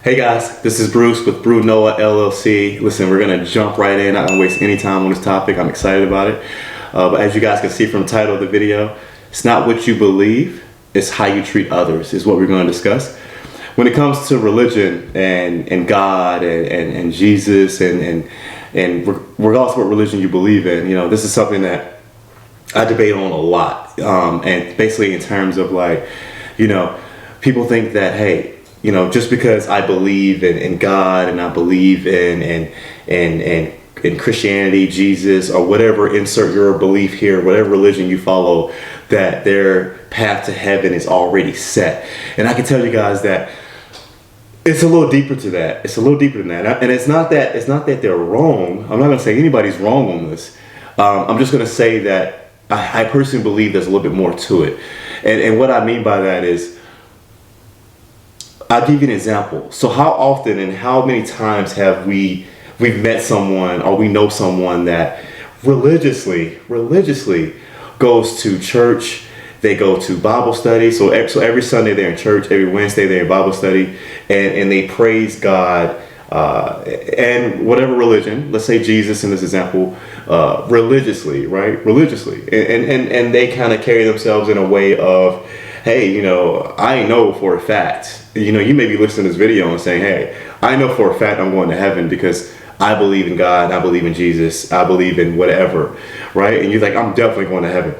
Hey guys, this is Bruce with BrunoaLLC. Listen, we're gonna jump right in. Not gonna waste any time on this topic. I'm excited about it. But as you guys can see from the title of the video, it's not what you believe, it's how you treat others is what we're gonna discuss. When it comes to religion and God and Jesus and regardless of what religion you believe in, this is something that I debate on a lot. And basically in terms of people think that, hey, just because I believe in God and I believe in Christianity, Jesus, or whatever, insert your belief here, whatever religion you follow, that their path to heaven is already set. And I can tell you guys that it's a little deeper to that. It's a little deeper than that. And it's not that they're wrong. I'm not going to say anybody's wrong on this. I'm just going to say that I personally believe there's a little bit more to it. And what I mean by that is, I'll give you an example. So how often and how many times have we've met someone or we know someone that religiously goes to church, they go to Bible study. So every Sunday they're in church, every Wednesday they're in Bible study, and they praise God and whatever religion, let's say Jesus in this example, religiously, right? Religiously. And they kind of carry themselves in a way of, hey, I know for a fact, you may be listening to this video and saying, hey, I know for a fact I'm going to heaven because I believe in God, I believe in Jesus, I believe in whatever, right? And you're like, I'm definitely going to heaven.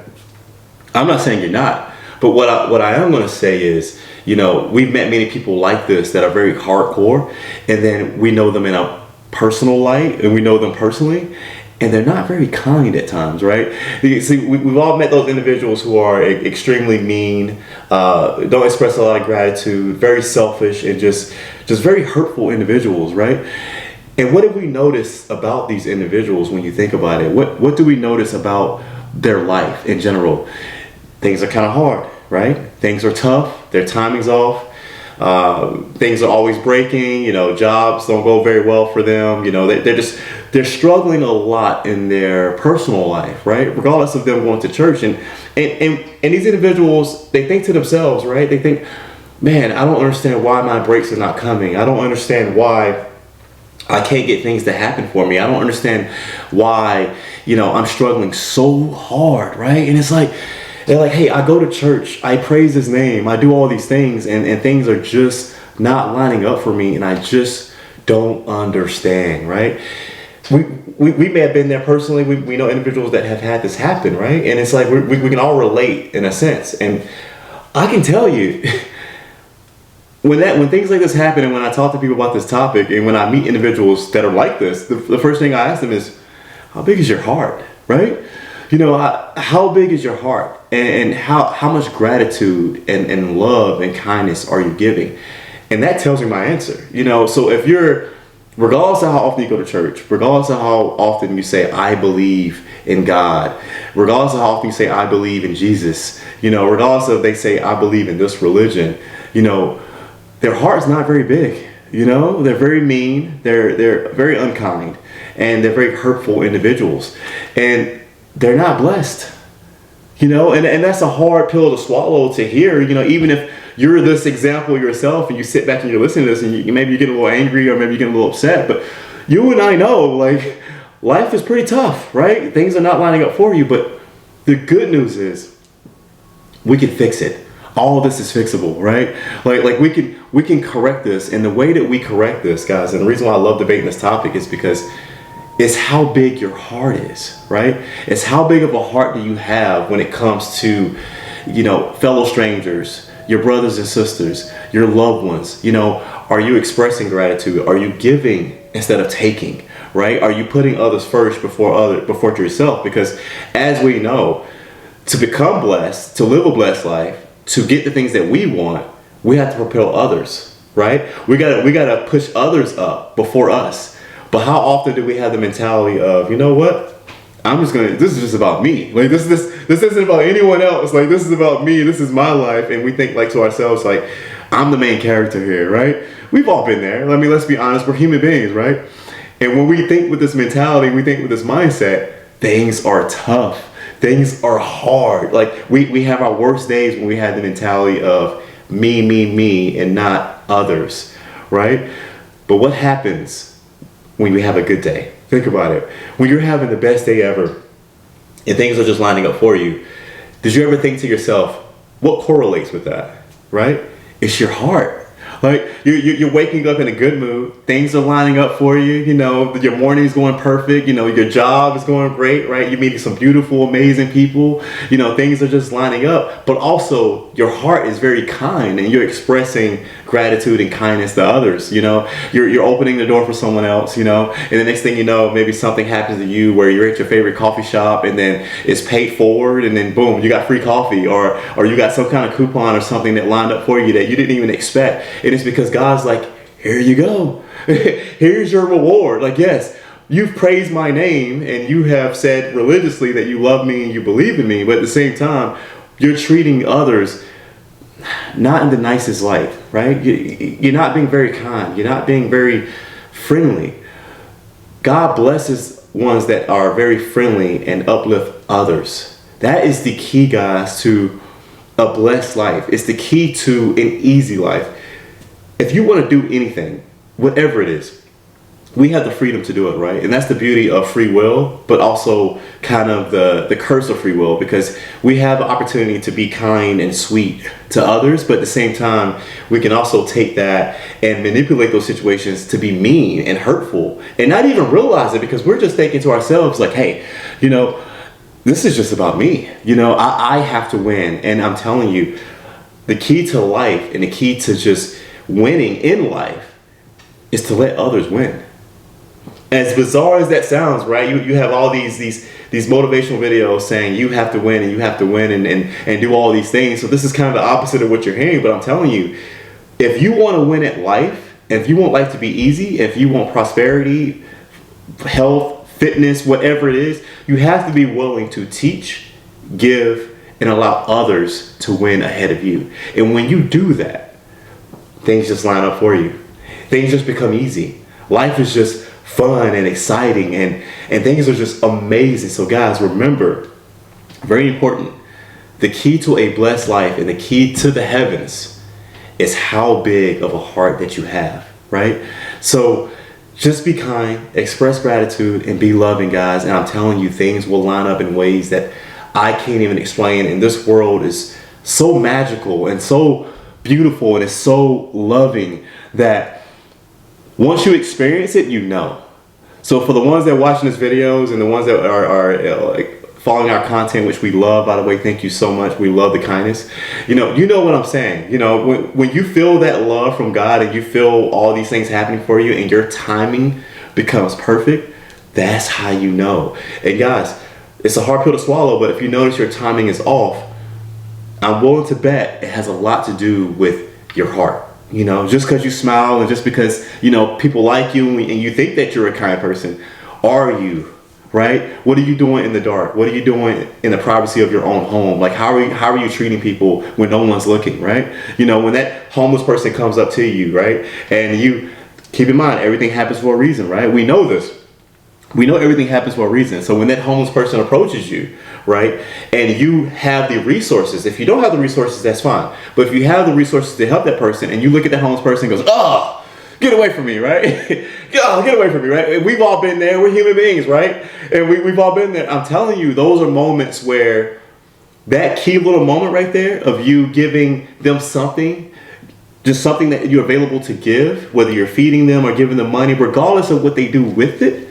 I'm not saying you're not, but what I am going to say is, we've met many people like this that are very hardcore, and then we know them in a personal light, and we know them personally, and they're not very kind at times, right? See, we've all met those individuals who are extremely mean, don't express a lot of gratitude, very selfish, and just very hurtful individuals, right? And what have we noticed about these individuals when you think about it? What do we notice about their life in general? Things are kind of hard, right? Things are tough, their timing's off. Things are always breaking, jobs don't go very well for them. They're struggling a lot in their personal life, right? Regardless of them going to church. And these individuals, they think to themselves, right? They think, man, I don't understand why my breaks are not coming. I don't understand why I can't get things to happen for me. I don't understand why, I'm struggling so hard, right? And it's like, they're like, hey, I go to church, I praise his name, I do all these things, and things are just not lining up for me, and I just don't understand, right? We may have been there personally. We know individuals that have had this happen, right? And it's like we can all relate in a sense. And I can tell you, when things like this happen, and when I talk to people about this topic, and when I meet individuals that are like this, the first thing I ask them is, how big is your heart, right? How big is your heart, and how much gratitude and love and kindness are you giving? And that tells me my answer. So if you're, regardless of how often you go to church, regardless of how often you say, I believe in God, regardless of how often you say, I believe in Jesus, regardless of they say, I believe in this religion, their heart's not very big. They're very mean, they're very unkind, and they're very hurtful individuals. And they're not blessed, and that's a hard pill to swallow to hear, even if you're this example yourself and you sit back and you're listening to this and maybe you get a little angry or maybe you get a little upset, but you and I know, life is pretty tough, right? Things are not lining up for you, but the good news is we can fix it. All of this is fixable, right? Like we can correct this, and the way that we correct this, guys, and the reason why I love debating this topic is because it's how big your heart is, right? It's how big of a heart do you have when it comes to, fellow strangers, your brothers and sisters, your loved ones. Are you expressing gratitude? Are you giving instead of taking, right? Are you putting others first before yourself? Because as we know, to become blessed, to live a blessed life, to get the things that we want, we have to propel others, right? We gotta push others up before us. But how often do we have the mentality of, what? This is just about me. This isn't about anyone else. This is about me. This is my life. And we think to ourselves, I'm the main character here, right? We've all been there. Let's be honest. We're human beings, right? And when we think with this mentality, we think with this mindset, things are tough. Things are hard. We have our worst days when we have the mentality of me, and not others, right? But what happens when you have a good day? Think about it. When you're having the best day ever and things are just lining up for you, did you ever think to yourself, what correlates with that, right? It's your heart. Like you're waking up in a good mood. Things are lining up for you. You know, your morning's going perfect. You know, your job is going great, right? You're meeting some beautiful, amazing people. You know, things are just lining up. But also, your heart is very kind, and you're expressing gratitude and kindness to others. You know, you're opening the door for someone else. You know, and the next thing you know, maybe something happens to you where you're at your favorite coffee shop, and then it's paid forward, and then boom, you got free coffee, or you got some kind of coupon or something that lined up for you that you didn't even expect. And it's because God's like, here you go. Here's your reward. Like, yes, you've praised my name and you have said religiously that you love me and you believe in me, but at the same time, you're treating others not in the nicest light, right? You're not being very kind. You're not being very friendly. God blesses ones that are very friendly and uplift others. That is the key, guys, to a blessed life. It's the key to an easy life. If you want to do anything, whatever it is, we have the freedom to do it, right? And that's the beauty of free will, but also kind of the curse of free will, because we have the opportunity to be kind and sweet to others, but at the same time, we can also take that and manipulate those situations to be mean and hurtful and not even realize it, because we're just thinking to ourselves like, hey, you know, this is just about me. You know, I have to win. And I'm telling you, the key to life and the key to just winning in life is to let others win. As bizarre as that sounds, right? You have all these motivational videos saying you have to win and you have to win and do all these things. So this is kind of the opposite of what you're hearing, but I'm telling you, if you want to win at life, if you want life to be easy, if you want prosperity, health, fitness, whatever it is, you have to be willing to teach, give, and allow others to win ahead of you. And when you do that, things just line up for you. Things just become easy. Life is just fun and exciting, and things are just amazing. So guys, remember, very important, the key to a blessed life and the key to the heavens is how big of a heart that you have, right? So just be kind, express gratitude, and be loving, guys. And I'm telling you, things will line up in ways that I can't even explain. And this world is so magical and so beautiful, and it's so loving that once you experience it, you know. So for the ones that are watching these videos and the ones that are like following our content, which we love, by the way, thank you so much. We love the kindness. You know what I'm saying. You know, when you feel that love from God and you feel all these things happening for you and your timing becomes perfect, that's how you know. And guys, it's a hard pill to swallow, but if you notice your timing is off, I'm willing to bet it has a lot to do with your heart. You know, just because you smile and just because, you know, people like you and you think that you're a kind person, are you, right? What are you doing in the dark? What are you doing in the privacy of your own home? Like, how are you treating people when no one's looking, right? You know, when that homeless person comes up to you, right? And you keep in mind, everything happens for a reason, right? We know this. We know everything happens for a reason. So when that homeless person approaches you, right, and you have the resources, if you don't have the resources, that's fine. But if you have the resources to help that person and you look at that homeless person and goes, oh, get away from me, right? Oh, get away from me, right? We've all been there. We're human beings, right? And we've all been there. I'm telling you, those are moments where that key little moment right there of you giving them something, just something that you're available to give, whether you're feeding them or giving them money, regardless of what they do with it,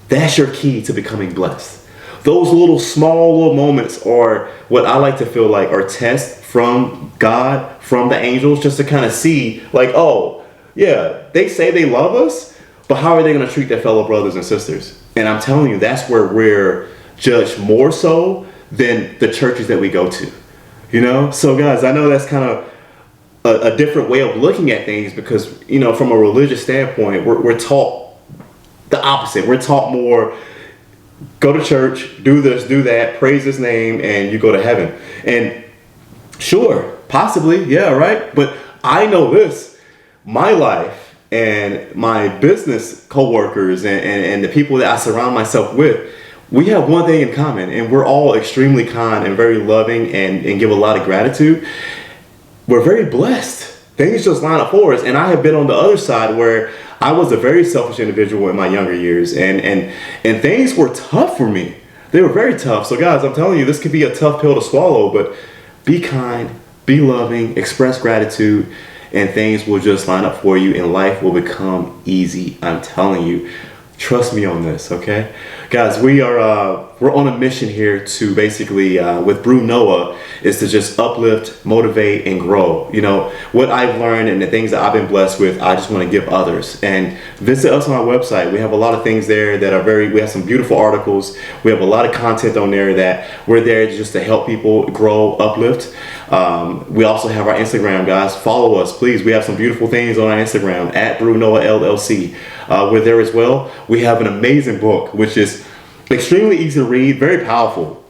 that's your key to becoming blessed. Those little small little moments are what I like to feel like are tests from God, from the angels, just to kind of see like, oh, yeah, they say they love us, but how are they going to treat their fellow brothers and sisters? And I'm telling you, that's where we're judged more so than the churches that we go to. You know? So guys, I know that's kind of a different way of looking at things because, you know, from a religious standpoint, we're taught the opposite. We're taught more, go to church, do this, do that, praise his name, and you go to heaven. And sure, possibly, yeah, right? But I know this, my life and my business coworkers and the people that I surround myself with, we have one thing in common, and we're all extremely kind and very loving and give a lot of gratitude. We're very blessed. things just line up for us. And I have been on the other side where I was a very selfish individual in my younger years, and things were tough for me. They were very tough. So guys, I'm telling you, this could be a tough pill to swallow, but be kind, be loving, express gratitude, and things will just line up for you and life will become easy. I'm telling you. Trust me on this, okay? Guys, we're on a mission here to basically, with BrunoaLLC, is to just uplift, motivate, and grow. You know, what I've learned and the things that I've been blessed with, I just want to give others. And visit us on our website. We have a lot of things there that are we have some beautiful articles. We have a lot of content on there that we're there just to help people grow, uplift. We also have our Instagram, guys. Follow us, please. We have some beautiful things on our Instagram, at BrunoaLLC. We're there as well. We have an amazing book, which is extremely easy to read, very powerful.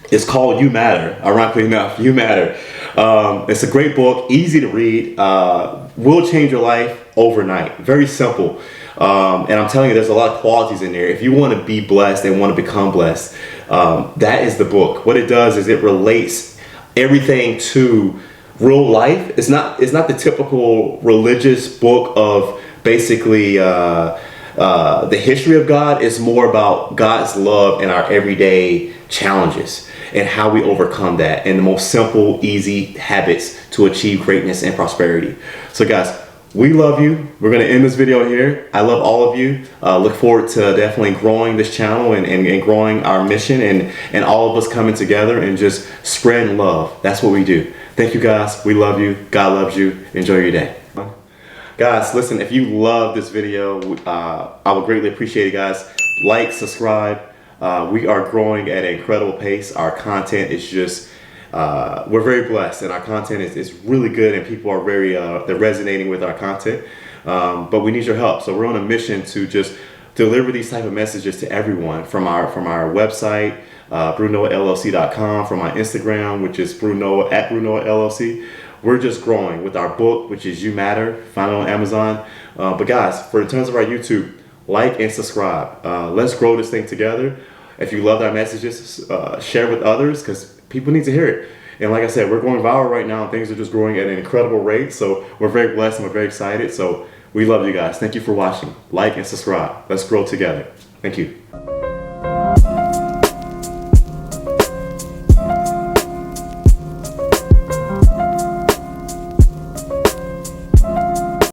It's called You Matter, ironically enough, You Matter. It's a great book, easy to read, will change your life overnight. Very simple. And I'm telling you, there's a lot of qualities in there. If you want to be blessed and want to become blessed, that is the book. What it does is it relates everything to real life. It's not the typical religious book of basically the history of God. Is more about God's love and our everyday challenges and how we overcome that, and the most simple, easy habits to achieve greatness and prosperity. So guys, we love you. We're going to end this video here. I love all of you. Look forward to definitely growing this channel and growing our mission, and all of us coming together and just spreading love. That's what we do. Thank you guys. We love you. God loves you. Enjoy your day. Guys, listen, if you love this video, I would greatly appreciate it, guys. Like, subscribe. We are growing at an incredible pace. Our content is just, we're very blessed, and our content is really good, and people are they're resonating with our content. But we need your help. So we're on a mission to just deliver these type of messages to everyone from our website, BrunoaLLC.com, from my Instagram, which is at BrunoaLLC. We're just growing with our book, which is You Matter, find it on Amazon. But guys, for in terms of our YouTube, like and subscribe. Let's grow this thing together. If you love our messages, share with others, because people need to hear it. And like I said, we're going viral right now, and things are just growing at an incredible rate. So we're very blessed and we're very excited. So we love you guys. Thank you for watching. Like and subscribe. Let's grow together. Thank you.